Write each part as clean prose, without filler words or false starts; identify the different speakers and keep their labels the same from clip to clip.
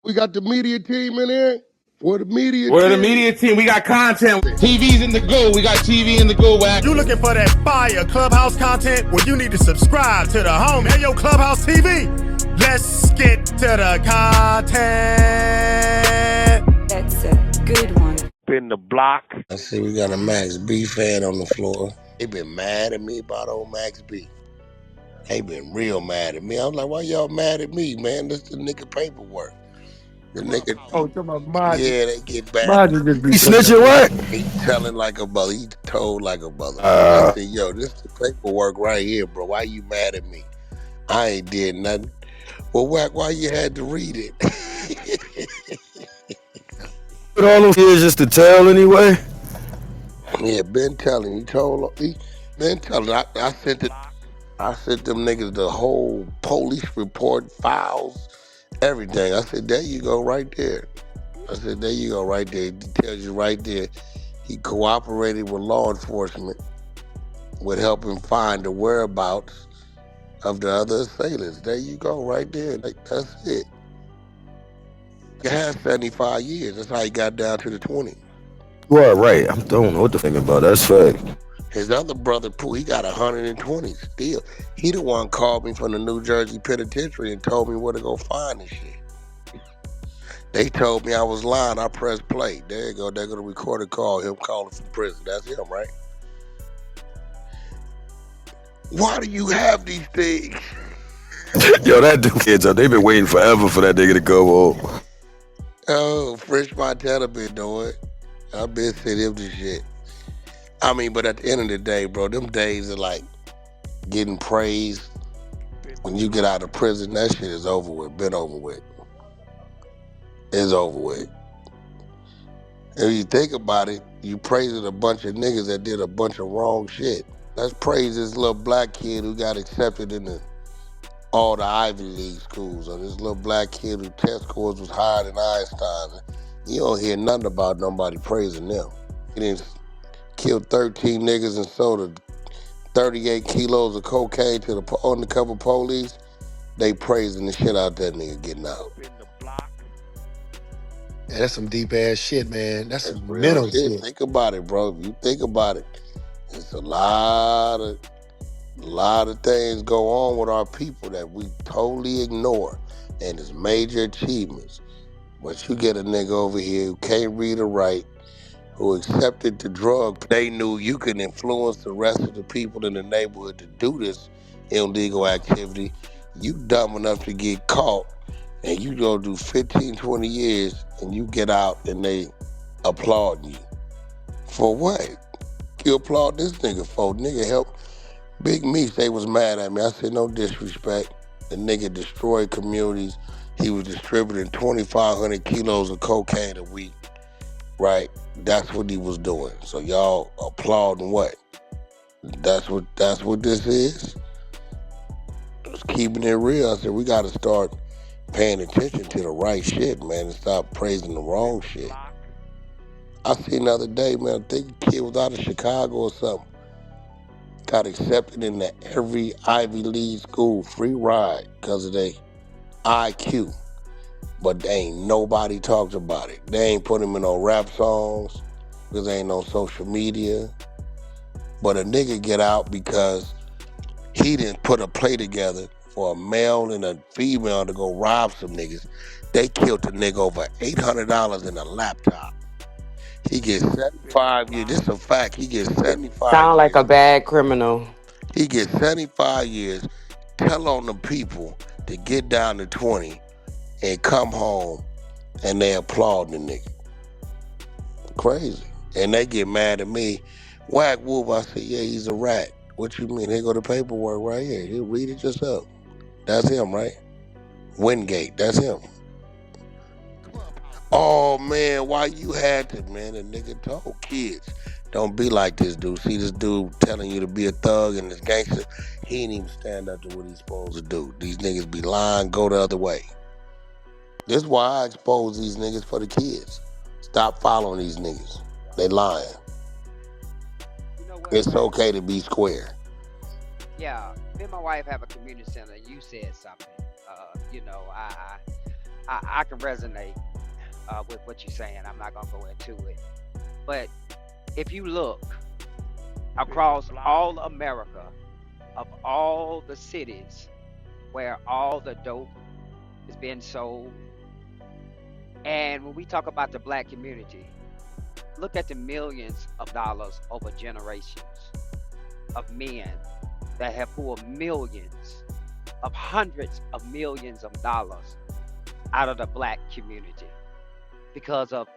Speaker 1: We got the media team in here. We're the media
Speaker 2: We're the
Speaker 1: team.
Speaker 2: media team. We got content. TV's in the go. We got TV in the go, Wack.
Speaker 3: You looking for that fire Clubhouse content? Well, you need to subscribe to the home. Hey, yo, Clubhouse TV. Let's get to the content.
Speaker 4: That's a good one.
Speaker 5: Been the block.
Speaker 1: I see we got a Max B fan on the floor. They been mad at me about old Max B. They been real mad at me. I was like, why y'all mad at me, man? This the nigga paperwork. The nigga, yeah, they get bad.
Speaker 6: He snitching what?
Speaker 1: He telling like a mother. He told like a mother. I said, yo, this the paperwork right here, bro. Why you mad at me? I ain't did nothing. Well, Wack, why you had to read it?
Speaker 6: But all those years just to tell anyway.
Speaker 1: Yeah, been telling. He been telling. I sent them niggas the whole police report, files, everything. I said, there you go, right there. I said, there you go, right there. It tells you right there. He cooperated with law enforcement with helping find the whereabouts of the other assailants. There you go, right there. That's it. He had 75 years. That's how he got down to the 20.
Speaker 6: You are right. I don't know what to think about. That's fact.
Speaker 1: His other brother, Pooh, he got 120 still. He the one called me from the New Jersey penitentiary and told me where to go find this shit. They told me I was lying. I pressed play. There you go. They're going to record a call, him calling from prison. That's him, right? Why do you have these things?
Speaker 6: Yo, that dude kids up. They've been waiting forever for that nigga to go home.
Speaker 1: Oh, French Montana been doing it. I've been sending him this shit. I mean, but at the end of the day, bro, them days are like getting praised. When you get out of prison, that shit is over with. Been over with. It's over with. If you think about it, you praising a bunch of niggas that did a bunch of wrong shit. Let's praise this little black kid who got accepted into all the Ivy League schools, or this little black kid whose test scores was higher than Einstein's. You don't hear nothing about nobody praising them. He didn't kill 13 niggas and sold 38 kilos of cocaine to the undercover police. They praising the shit out that nigga getting out.
Speaker 7: Yeah, that's some deep ass shit, man. That's some
Speaker 1: real
Speaker 7: mental shit.
Speaker 1: Think about it, bro. If you think about it, it's a lot of things go on with our people that we totally ignore, and it's major achievements. But you get a nigga over here who can't read or write, who accepted the drug. They knew you can influence the rest of the people in the neighborhood to do this illegal activity. You dumb enough to get caught, and you go do 15, 20 years, and you get out and they applaud you. For what? You applaud this nigga for? Nigga helped Big Meech. They was mad at me. I said, no disrespect. The nigga destroyed communities. He was distributing 2,500 kilos of cocaine a week. Right? That's what he was doing. So y'all applauding what? That's what this is? Just keeping it real. I said, we got to start paying attention to the right shit, man, and stop praising the wrong shit. I seen the other day, man, I think a kid was out of Chicago or something. Got accepted into every Ivy League school, free ride, because of their IQ. But they ain't nobody talks about it. They ain't put him in no rap songs because they ain't no social media. But a nigga get out because he didn't put a play together for a male and a female to go rob some niggas. They killed the nigga over $800 in a laptop. He gets 75 years. This is a fact. He gets 75
Speaker 8: Sound
Speaker 1: years.
Speaker 8: like a bad criminal.
Speaker 1: He gets 75 years. Tell on the people to get down to 20 and come home, and they applaud the nigga. Crazy. And they get mad at me. Wack Whoop, I said, yeah, he's a rat. What you mean? Here go the paperwork right here. You read it yourself. That's him, right? Wingate, that's him. Oh, man, why you had to, man? The nigga told kids, don't be like this dude. See this dude telling you to be a thug and this gangster, he ain't even stand up to what he's supposed to do. These niggas be lying, go the other way. This is why I expose these niggas for the kids. Stop following these niggas. They lying. It's okay to be square.
Speaker 9: Yeah, me and my wife have a community center. You said something.
Speaker 5: I can resonate with what you're saying. I'm not gonna go into it, but if you look across all America, of all the cities where all the dope is being sold, and when we talk about the black community, look at the millions of dollars over generations of men that have pulled millions of hundreds of millions of dollars out of the black community because of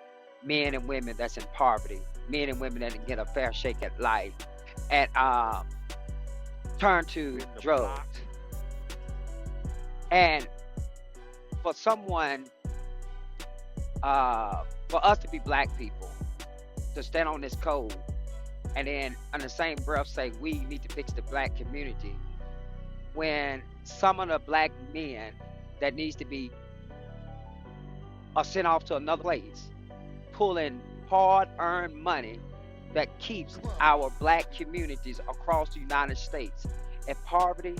Speaker 5: men and women that's in poverty, men and women that didn't get a fair shake at life, and turn to drugs. And for someone, for us to be black people, to stand on this code, and then in the same breath say we need to fix the black community, when some of the black men that needs to be are sent off to another place, pulling hard-earned money that keeps our black communities across the United States in poverty,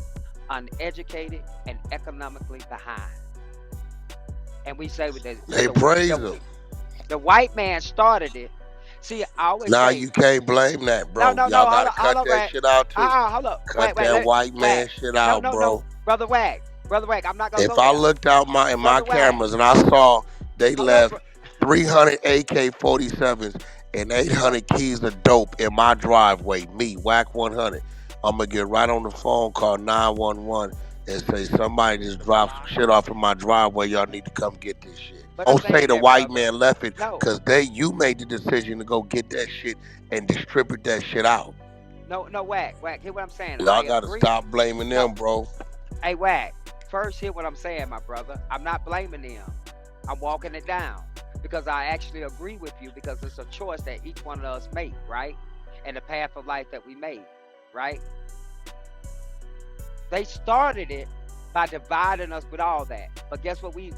Speaker 5: uneducated, and economically behind. And we say with
Speaker 1: They praise them.
Speaker 5: the white man started it. See, I always
Speaker 1: Now
Speaker 5: say,
Speaker 1: you can't blame that,
Speaker 5: no,
Speaker 1: bro.
Speaker 5: no, no,
Speaker 1: Y'all gotta
Speaker 5: hold
Speaker 1: cut
Speaker 5: up,
Speaker 1: that
Speaker 5: Wack.
Speaker 1: shit out too.
Speaker 5: Hold up,
Speaker 1: Cut
Speaker 5: wait,
Speaker 1: that white man
Speaker 5: Wack.
Speaker 1: shit
Speaker 5: No,
Speaker 1: out,
Speaker 5: no, no,
Speaker 1: bro.
Speaker 5: brother Wack, I'm not gonna
Speaker 1: If
Speaker 5: go
Speaker 1: I
Speaker 5: there,
Speaker 1: looked out in my
Speaker 5: brother Wack.
Speaker 1: cameras and I saw they
Speaker 5: Hold up,
Speaker 1: left 300 AK-47s and 800 keys of dope in my driveway, me, Wack 100, I'm gonna get right on the phone, call 911, and say somebody just dropped some shit off in my driveway. Y'all need to come get this shit.
Speaker 5: but
Speaker 1: Don't say
Speaker 5: saying
Speaker 1: the
Speaker 5: that,
Speaker 1: white
Speaker 5: brother.
Speaker 1: man left it,
Speaker 5: No,
Speaker 1: cause you made the decision to go get that shit and distribute that shit out.
Speaker 5: no, no, Wack. Hear what I'm saying? I
Speaker 1: Y'all gotta
Speaker 5: agree.
Speaker 1: stop blaming
Speaker 5: No,
Speaker 1: them, bro.
Speaker 5: hey, Wack. First, hear what I'm saying, my brother. I'm not blaming them. I'm walking it down because I actually agree with you because it's a choice that each one of us make, right? And the path of life that we made, right? They started it by dividing us with all that. But guess what we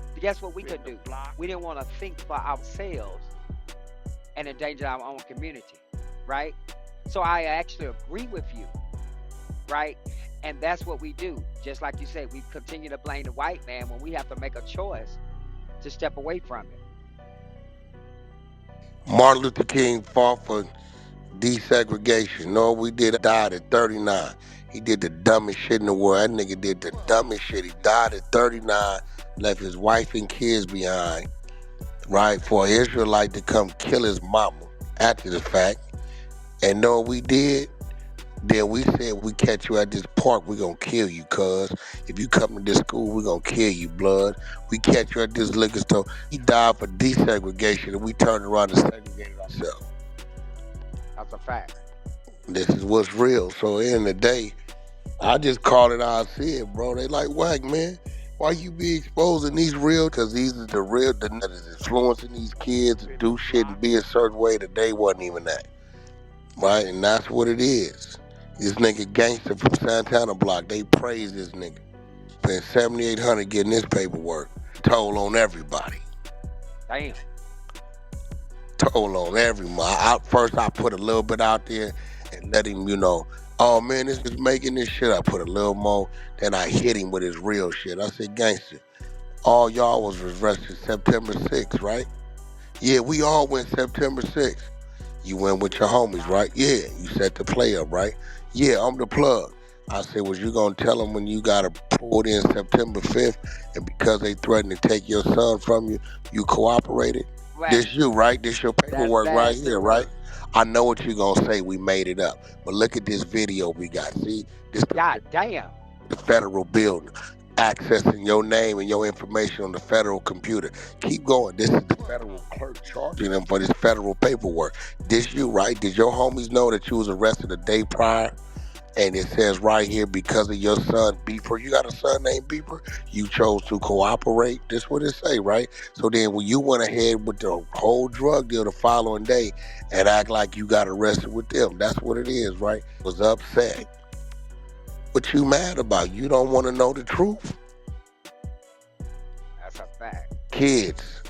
Speaker 5: could do? We didn't want to think for ourselves and endanger our own community, right? So I actually agree with you, right? And that's what we do. Just like you said, we continue to blame the white man when we have to make a choice to step away from it.
Speaker 1: Martin Luther King fought for desegregation. No, we did. Died at 39. He did the dumbest shit in the world. That nigga did the dumbest shit. He died at 39, left his wife and kids behind, right? For an Israelite to come kill his mama after the fact. And know what we did? Then we said, we catch you at this park, we gonna kill you, cuz. If you come to this school, we gonna kill you, blood. We catch you at this liquor store. He died for desegregation, and we turned around and segregated ourselves.
Speaker 5: That's a fact.
Speaker 1: This is what's real. So in the day, I just call it how I see it, bro. They like, Wack, man, why you be exposing these real? Because these are the real that is influencing these kids to do shit and be a certain way that they wasn't even at, right? And that's what it is. This nigga gangster from Santana Block, they praise this nigga. Spent 7,800 getting this paperwork. Toll on everybody.
Speaker 5: Damn.
Speaker 1: Toll on everybody. First, I put a little bit out there and let him, oh man, this is making this shit. I put a little more. Then I hit him with his real shit. I said, gangster, all y'all was arrested September 6th, right? Yeah, we all went September 6th. You went with your homies, right? Yeah, you set the play up, right? Yeah, I'm the plug. I said, was you gonna tell them when you got pulled in September 5th and because they threatened to take your son from you, you cooperated?
Speaker 5: Wack.
Speaker 1: This you, right? This your paperwork right
Speaker 5: That's the
Speaker 1: here, right?
Speaker 5: truth.
Speaker 1: I know what you're gonna say, we made it up. But look at this video we got. See, this
Speaker 5: God damn.
Speaker 1: the federal building, accessing your name and your information on the federal computer. Keep going. This is the federal clerk charging them for this federal paperwork. This you, right? Did your homies know that you was arrested a day prior? And it says right here, because of your son Beeper, you got a son named Beeper, you chose to cooperate. This what it say, right? So then when you went ahead with the whole drug deal the following day and act like you got arrested with them, that's what it is, right? Was upset. What you mad about? You don't want to know the truth?
Speaker 5: That's a fact.
Speaker 1: Kids,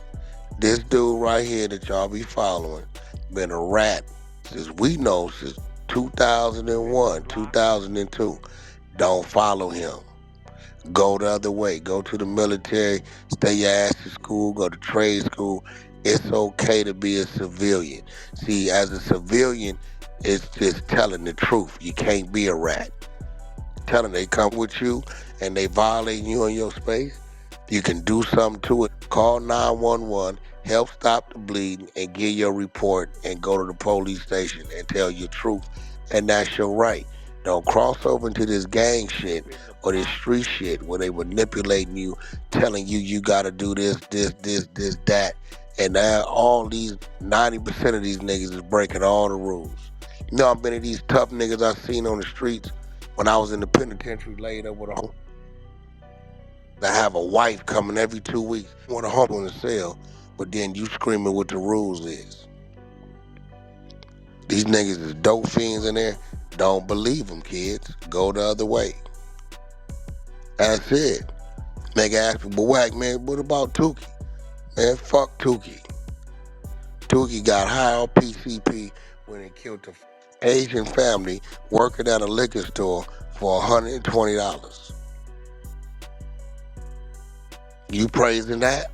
Speaker 1: this dude right here that y'all be following, been a rat since we know since 2001, 2002. Don't follow him. Go the other way. Go to the military, stay your ass to school, go to trade school. It's okay to be a civilian. See, as a civilian, it's just telling the truth. You can't be a rat. Telling they come with you and they violate you in your space, you can do something to it. Call 911, help stop the bleeding, and get your report and go to the police station and tell your truth. And that's your right. Don't cross over into this gang shit or this street shit where they manipulating you, telling you you gotta do this, that. And now all these 90% of these niggas is breaking all the rules. You know how many of these tough niggas I seen on the streets when I was in the penitentiary laid up with a home. I have a wife coming every 2 weeks with a home in the cell, but then you screaming what the rules is. These niggas is dope fiends in there. Don't believe them, kids. Go the other way. That's it. Nigga asked me, but Wack, man, what about Tukey? Man, fuck Tukey. Tukey got high on PCP when he killed the Asian family working at a liquor store for $120. You praising that?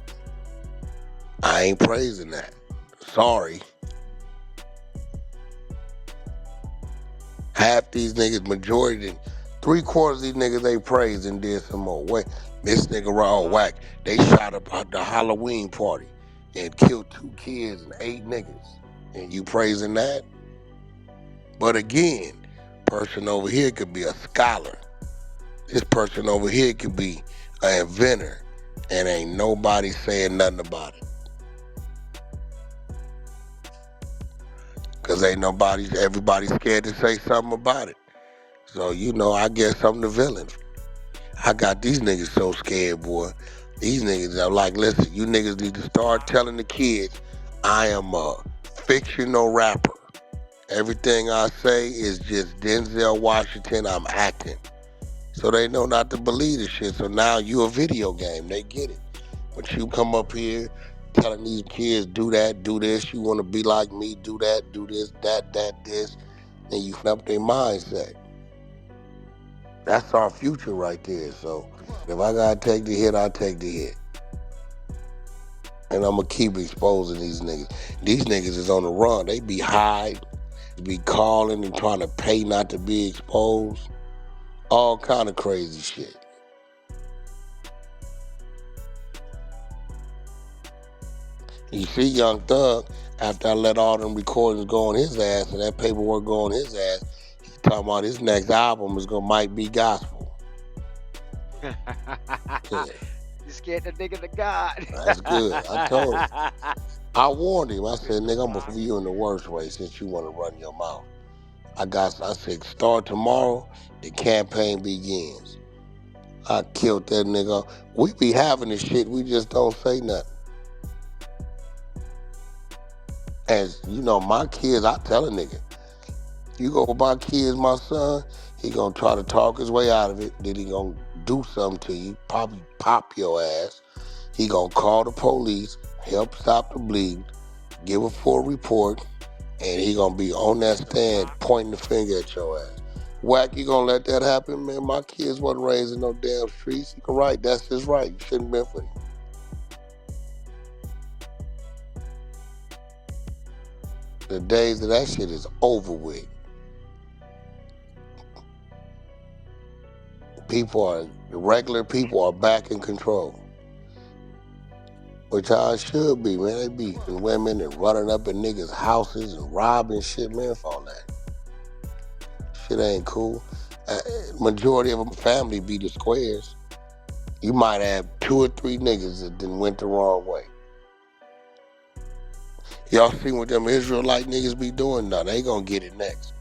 Speaker 1: I ain't praising that. Sorry. Half these niggas, majority, 3/4 of these niggas they praised and did some more. Wait, this nigga Raw Wack, they shot up at the Halloween party and killed 2 kids and 8 niggas. And you praising that? But again, person over here could be a scholar. This person over here could be an inventor. And ain't nobody saying nothing about it. Cause ain't everybody's scared to say something about it. So, I guess I'm the villain. I got these niggas so scared, boy. These niggas are like, listen, you niggas need to start telling the kids, I am a fictional rapper. Everything I say is just Denzel Washington, I'm acting. So they know not to believe this shit. So now you a video game, they get it. But you come up here telling these kids, do that, do this, you want to be like me, do that, do this, that, this, and you up their mindset. That's our future right there. So if I gotta take the hit, I take the hit. And I'm gonna keep exposing these niggas. These niggas is on the run. They be high, be calling and trying to pay not to be exposed. All kind of crazy shit. You see Young Thug, after I let all them recordings go on his ass and that paperwork go on his ass, he talking about his next album might be gospel.
Speaker 5: Yeah. You scared the nigga to God.
Speaker 1: That's good. I told him. I warned him. I said, nigga, I'm gonna put you in the worst way since you want to run your mouth. I said, start tomorrow, the campaign begins. I killed that nigga. We be having this shit, we just don't say nothing. As my kids, I tell a nigga, you go with my kids, my son, he gonna try to talk his way out of it, then he gonna do something to you, probably pop your ass. He gonna call the police, help stop the bleeding, give a full report, and he gonna be on that stand pointing the finger at your ass. Wack, you gonna let that happen, man? My kids wasn't raised in no damn streets. He can right, that's his right. You shouldn't have been for him. The days of that shit is over with. The regular people are back in control. Which I should be, man. They be women and running up in niggas' houses and robbing shit, man, for all that. Shit ain't cool. Majority of them family be the squares. You might have 2 or 3 niggas that done went the wrong way. Y'all seen what them Israelite niggas be doing? No, they gonna get it next.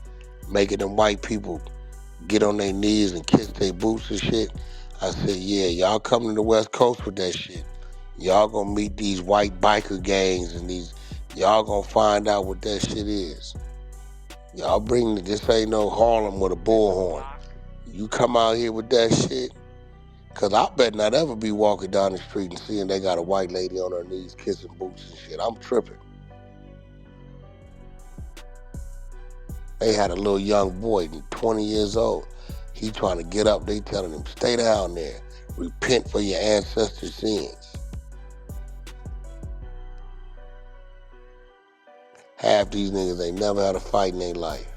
Speaker 1: Making them white people get on their knees and kiss their boots and shit. I said, yeah, y'all coming to the West Coast with that shit. Y'all gonna meet these white biker gangs and y'all gonna find out what that shit is. Y'all this ain't no Harlem with a bullhorn. You come out here with that shit, cause I bet not ever be walking down the street and seeing they got a white lady on her knees kissing boots and shit. I'm tripping. They had a little young boy, 20 years old. He trying to get up. They telling him, stay down there. repent for your ancestors' sins. Half these niggas ain't never had a fight in their life.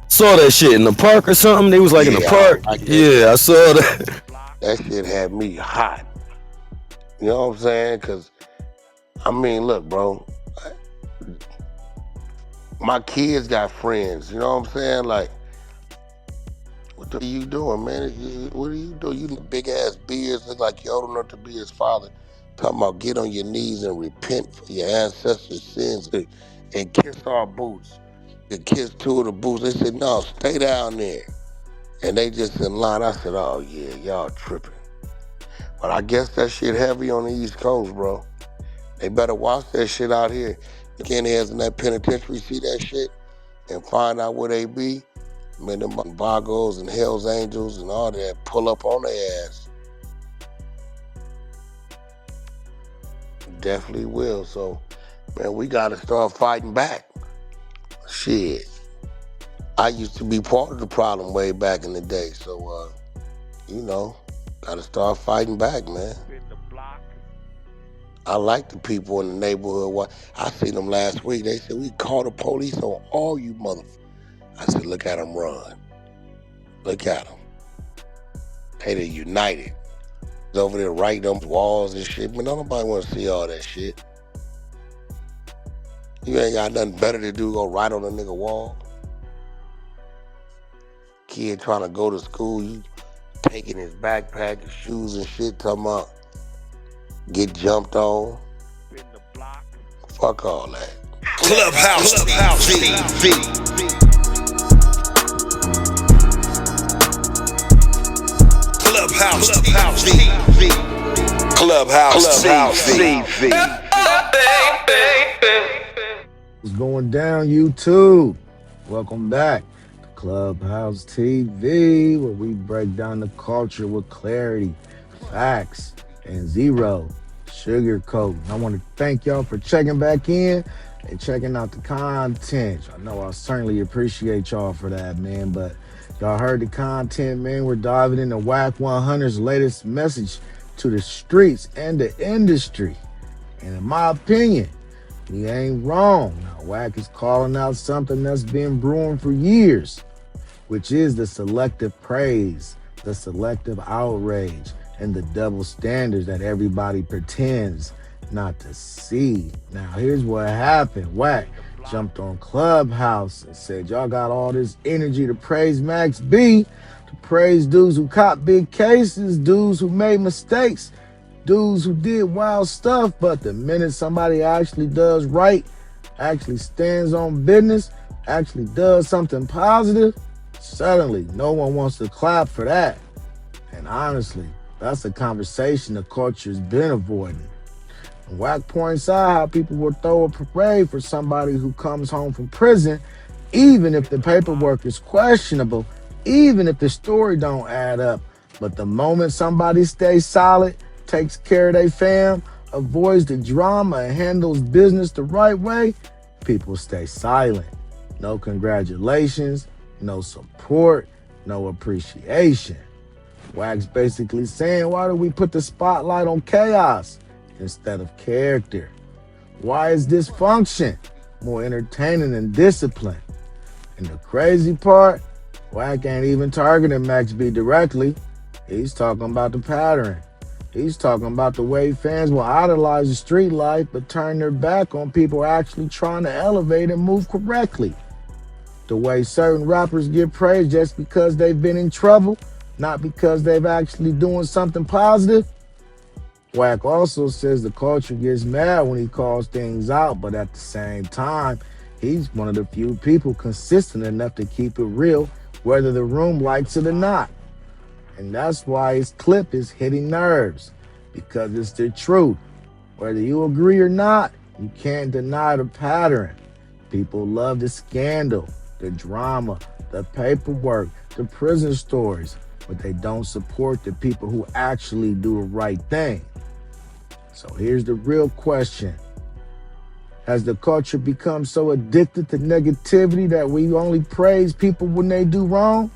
Speaker 6: Saw that shit in the park or something. They was like in the park. Yeah, I saw that.
Speaker 1: That shit had me hot. You know what I'm saying? Because, I mean, look, bro. My kids got friends. You know what I'm saying? Like, what the you doing, man? What are you doing? You big ass beards, look like you old enough to be his father. Talking about get on your knees and repent for your ancestors' sins and kiss our boots. And kiss two of the boots. They said, no, stay down there. And they just in line. I said, oh yeah, y'all tripping. But I guess that shit heavy on the East Coast, bro. They better watch that shit out here. The skinheads in that penitentiary see that shit and find out where they be. Man, them Bogos and Hells Angels and all that pull up on their ass. Definitely will. So, man, we gotta start fighting back. Shit. I used to be part of the problem way back in the day. So, you know, gotta start fighting back, man. I like the people in the neighborhood. I seen them last week. They said, we call the police on all you motherfuckers. I said, look at them run. Look at them. They united. Over there writing on walls and shit. Man, don't nobody want to see all that shit. You ain't got nothing better to do, go write on a nigga wall. Kid trying to go to school, you taking his backpack, his shoes and shit, talking about get jumped on. Fuck all that.
Speaker 8: ClubhouseTV. Clubhouse TV.
Speaker 7: What's going down, YouTube? Welcome back to Clubhouse TV, where we break down the culture with clarity, facts, and zero sugarcoat. I want to thank y'all for checking back in and checking out the content. I know I certainly appreciate y'all for that, man. But y'all heard the content, man. We're diving into Wack 100's latest message to the streets and the industry. And in my opinion, he ain't wrong. Now, Wack is calling out something that's been brewing for years, which is the selective praise, the selective outrage, and the double standards that everybody pretends not to see. Now, here's what happened. Wack jumped on Clubhouse and said, y'all got all this energy to praise Max B, to praise dudes who caught big cases, dudes who made mistakes, dudes who did wild stuff, but the minute somebody actually does right, actually stands on business, actually does something positive, suddenly no one wants to clap for that. And honestly, that's a conversation the culture's been avoiding. And Wack points out how people will throw a parade for somebody who comes home from prison, even if the paperwork is questionable, even if the story don't add up. But the moment somebody stays solid, takes care of their fam, avoids the drama, and handles business the right way, people stay silent. No congratulations, no support, no appreciation. Wack's basically saying, why do we put the spotlight on chaos instead of character? Why is dysfunction more entertaining than discipline? And the crazy part, Wack ain't even targeting Max B directly. He's talking about the pattern. He's talking about the way fans will idolize the street life but turn their back on people actually trying to elevate and move correctly. The way certain rappers get praised just because they've been in trouble, not because they've actually doing something positive. Wack also says the culture gets mad when he calls things out, but at the same time, he's one of the few people consistent enough to keep it real, whether the room likes it or not. And that's why his clip is hitting nerves, because it's the truth. Whether you agree or not, you can't deny the pattern. People love the scandal, the drama, the paperwork, the prison stories, but they don't support the people who actually do the right thing. So here's the real question. Has the culture become so addicted to negativity that we only praise people when they do wrong?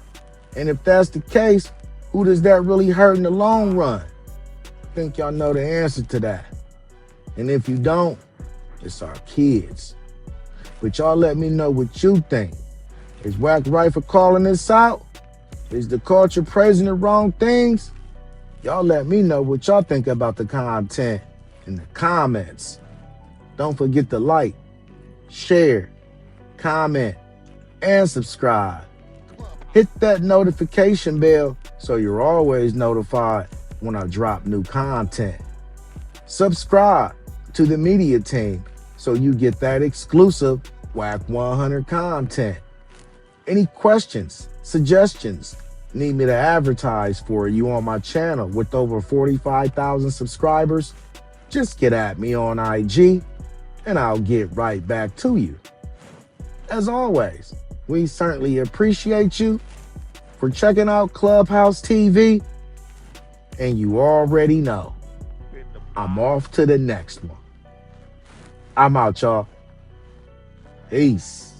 Speaker 7: And if that's the case, Who does that really hurt in the long run? I think y'all know the answer to that. And if you don't, it's our kids. But y'all let me know what you think. Is Wack right for calling this out? Is the culture praising the wrong things? Y'all let me know what y'all think about the content in the comments. Don't forget to like, share, comment, and subscribe. Hit that notification bell so you're always notified when I drop new content. Subscribe to the media team so you get that exclusive Wack 100 content. Any questions, suggestions, need me to advertise for you on my channel with over 45,000 subscribers? Just get at me on IG and I'll get right back to you. As always, we certainly appreciate you for checking out Clubhouse TV, and you already know I'm off to the next one. I'm out, y'all. Peace.